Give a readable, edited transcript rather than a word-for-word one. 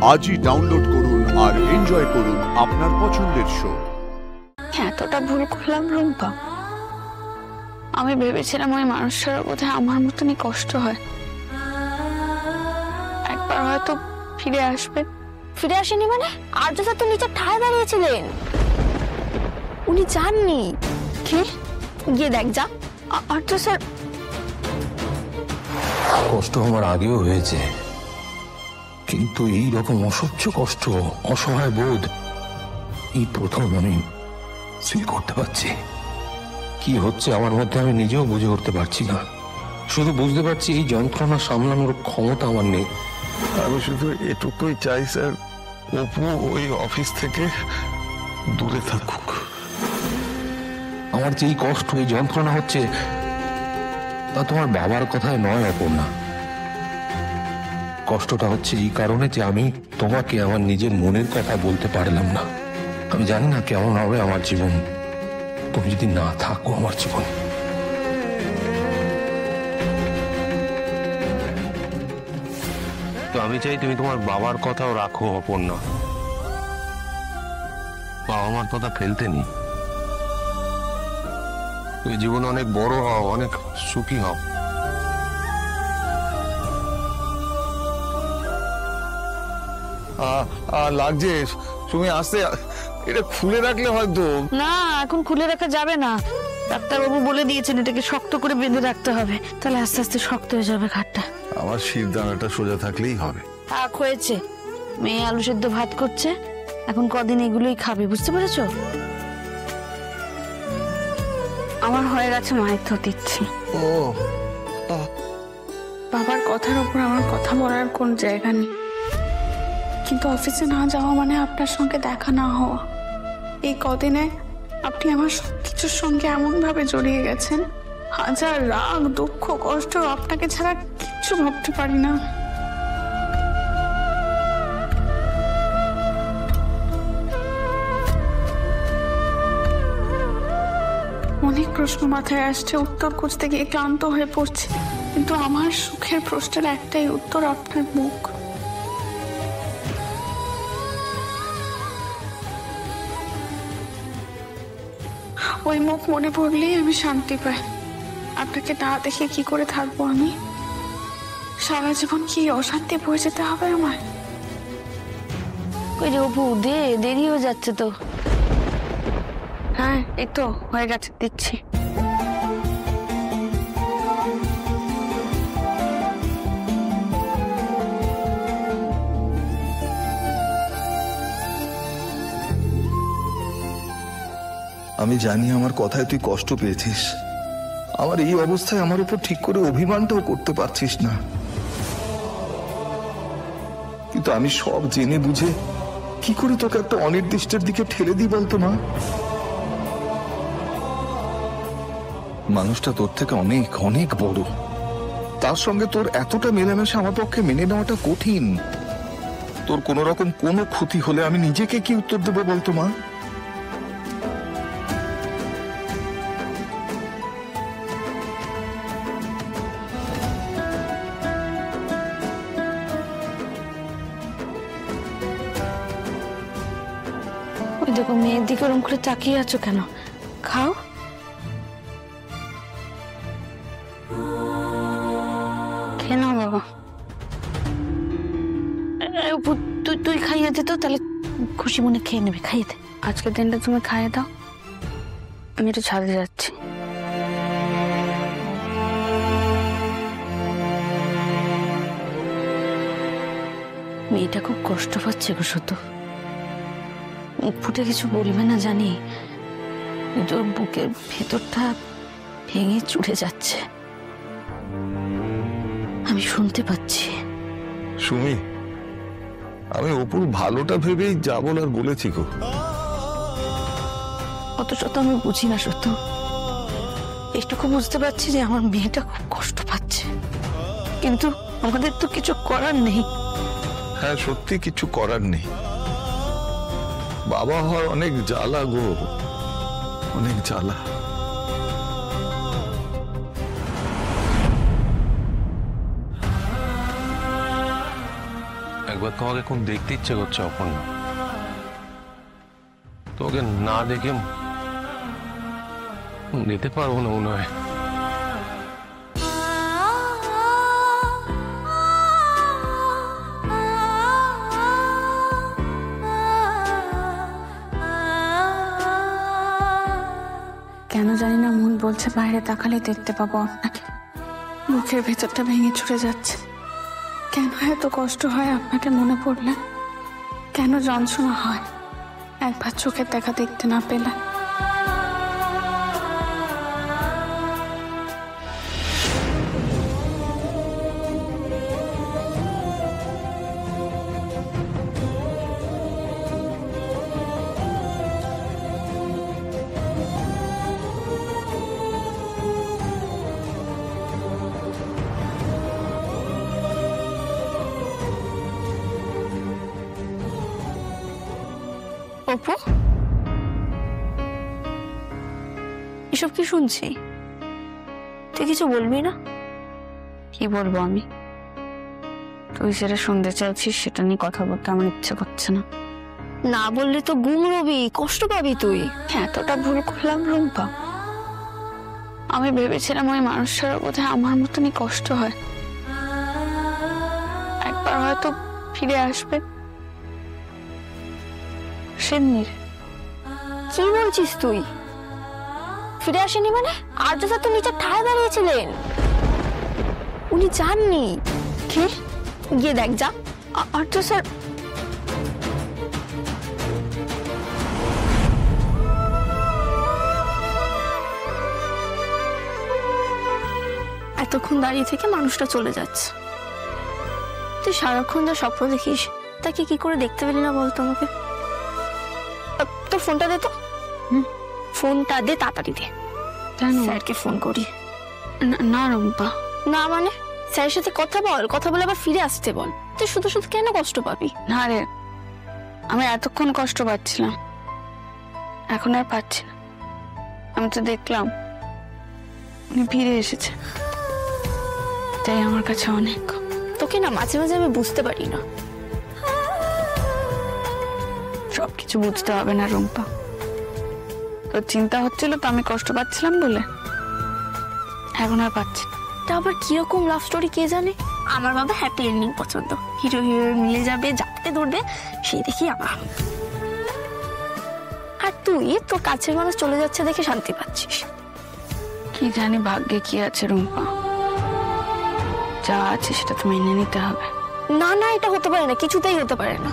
আজই ডাউনলোড করুন আর এনজয় করুন আপনার পছন্দের শো। এতটা ভুল করলাম রুম্পা। আমি ভেবেছিলাম ওই মানুষটার বোধহয় আমার মতনই কষ্ট হয়, একবার হয়তো ফিরে আসবে। ফিরে আসেনি মানে? আর্য স্যার তো নিচে ঠায় দাঁড়িয়েছিলেন, উনি যাননি। কি? গিয়ে দেখ যা। আর্য স্যার কষ্ট আমার আগেও হয়েছে, কিন্তু এই রকম অসহ্য কষ্ট, অসহায় বোধ এই প্রথম আমি ফিল করতে পারছি। কি হচ্ছে আমার মধ্যে আমি নিজেও বুঝে উঠতে পারছি না। শুধু বুঝতে পারছি এই যন্ত্রণা সামলানোর ক্ষমতা আমার নেই। আমি শুধু এটুকুই চাই স্যার, অপু ওই অফিস থেকে দূরে থাকুক। আমার যে এই কষ্ট, এই যন্ত্রণা হচ্ছে, তা তোমার বাবার কথায় নয় অপর্ণা। কষ্টটা হচ্ছে এই কারণে যে আমি তোমাকে আমার নিজের মনের কথা বলতে পারলাম না। আমি জানি না কেমন হবে আমার জীবন তুমি যদি না থাকো আমার জীবন। তো আমি চাই তুমি তোমার বাবার কথাও রাখো অপর্ণা। বাবা মার কথা ফেলতে নি। তুমি জীবনে অনেক বড় হও, অনেক সুখী হও। লাগছে তুমি আসতে, এটা খুলে রাখলে হয়তো। না, এখন খুলে রাখা যাবে না। ডাক্তারবাবু বলে দিয়েছেন এটাকে শক্ত করে বেঁধে রাখতে হবে, তাহলে আস্তে আস্তে শক্ত হয়ে যাবে ঘাটটা। আমার শিরদানাটা সোজা থাকলেই হবে। থাক, হয়েছে। মেয়ে আলু সেদ্ধ ভাত করছে, এখন কদিন এগুলোই খাবে, বুঝতে পেরেছো? আমার হয়ে গেছে, মায়ের তো দিচ্ছি। ও বাবার কথার উপর আমার কথা বলার কোন জায়গা নেই, কিন্তু অফিসে না যাওয়া মানে আপনার সঙ্গে দেখা না হওয়া। এই কদিনে আপনি আমার সবকিছুর সঙ্গে এমন ভাবে জড়িয়ে গেছেন, হাজার রাগ, দুঃখ, কষ্ট, আপনাকে ছাড়া কিচ্ছু ভাবতে পারি না। অনেক প্রশ্ন মাথায় আসছে, উত্তর খুঁজতে গিয়ে ক্লান্ত হয়ে পড়ছে, কিন্তু আমার সুখের প্রশ্নের একটাই উত্তর, আপনার মুখ। ওই মুখ মনে পড়লেই আমি শান্তি পাই। আপনাকে না দেখে কি করে থাকবো আমি? সারা জীবন কি অশান্তি বয়ে যেতে হবে আমার? ওই রে অপু, দেরি হয়ে যাচ্ছে তো। হ্যাঁ, এই তো হয়ে গেছে, দিচ্ছি। আমি জানি আমার কথায় তুই কষ্ট পেয়েছিস। আমার এই অবস্থায় আমার উপর ঠিক করে অভিমানটাও করতে পারছিস না, কিন্তু আমি সব জেনে বুঝে কি করে তোকে একটা অনির্দিষ্টের দিকে ঠেলে দিই বলতো মা? মানুষটা তোর থেকে অনেক অনেক বড়, তার সঙ্গে তোর এতটা মেলামেশা আমার পক্ষে মেনে নেওয়াটা কঠিন। তোর কোনো রকম কোনো ক্ষতি হলে আমি নিজেকে কি উত্তর দেবো বলতো মা? ওই দেখো, মেয়ের দিকে ওরম করে তাকিয়ে আছো কেন? খাও। খেয়ে নাও বাবা। তুই খাইয়ে দে তো, তাহলে খুশি মনে খেয়ে নেবে। খাইয়ে দে, আজকের দিনটা তুমি খাইয়ে দাও, আমি একটু ছাদে যাচ্ছি। মেয়েটা খুব কষ্ট পাচ্ছে গো, শুধু মুখ ফুটে কিছু বলবে না জানি, কিন্তু ওর বুকের ভেতরটা ভেঙে চুড়ে যাচ্ছে, আমি শুনতে পাচ্ছি। সুমি, আমি অপুর ভালোটা ভেবেই যা বলার বলেছি গো। অতটা তো আমি বুঝি না সত্য, এটুকু বুঝতে পারছি যে আমার মেয়েটা খুব কষ্ট পাচ্ছে, কিন্তু আমাদের তো কিছু করার নেই। হ্যাঁ, সত্যি কিছু করার নেই। বাবা হওয়ার অনেক জ্বালা গো, অনেক জ্বালা। একবার তোমাকে কোন দেখতে ইচ্ছে করছে অপর্ণা। তোমাকে না দেখে নিতে পারবো না মনে হয়। কেন জানি না মন বলছে বাইরে তাকালে দেখতে পাবো আপনাকে। মুখের ভেতরটা ভেঙে ছুটে যাচ্ছে। কেন এত কষ্ট হয় আপনাকে মনে পড়লে? কেন যন্ত্রণা হয় একবার চোখের দেখা দেখতে না পেলে? অপু, এসব কি শুনছি? তুই কিছু বলবি না? কি বলবো আমি? তুই যেটা শুনতে চাইছিস সেটা নিয়ে কথা বলতে আমার ইচ্ছে করছে না। না বললে তো গুমড়বি, কষ্ট পাবি তুই। এতটা ভুল করলাম রুম্পা? আমি ভেবেছিলাম ওই মানুষটার বোধহয় আমার মতনই কষ্ট হয়, একবার হয়তো ফিরে আসবে। সেমনি কি বলছিস তুই? ফিরে আসেনি মানে? আর্য স্যার তো নিচে ঠায় দাঁড়িয়েছিলেন, উনি যাননি। কি? গিয়ে দেখ যা। আর্য স্যার? এতক্ষণ দাঁড়িয়ে থেকে মানুষটা চলে যাচ্ছে। তুই সারাক্ষণ যা স্বপ্ন দেখিস তাকে কি করে দেখতে পেলি না বলতো আমাকে? তোর ফোনটা দে তো। ফোনটা দে, তাড়াতাড়ি দে। স্যারকে ফোন করি। না রুম্পা। না মানে? স্যারের সাথে কথা বল, কথা বলে আবার ফিরে আসতে বল। তুই শুধু শুধু কেন কষ্ট পাবি? না রে, আমি এতক্ষণ কষ্ট পাচ্ছিলাম, এখন আর পাচ্ছি না। আমি তো দেখলাম উনি ফিরে এসেছে, তাই আমার কাছে অনেক। তোকে না মাঝে মাঝে আমি বুঝতে পারি না। সবকিছু বুঝতে হবে না রুম্পা। তোর চিন্তা হচ্ছিল তো আমি কষ্ট পাচ্ছিলাম বলে, এখন আর পাচ্ছি না। তা আবার কিরকম লাভ স্টোরি কে জানে? আমার বাবা হ্যাপি এন্ডিং পছন্দ, হিরো হিরোইন মিলে যাবে, যাতে ধরবে, সেই দেখি আমার। আর তুই তোর কাছের মানুষ চলে যাচ্ছে দেখে শান্তি পাচ্ছিস। কি জানি ভাগ্যে কি আছে রুম্পা, যা আছে সেটা তো মেনে নিতে হবে। না না, এটা হতে পারে না, কিছুতেই হতে পারে না।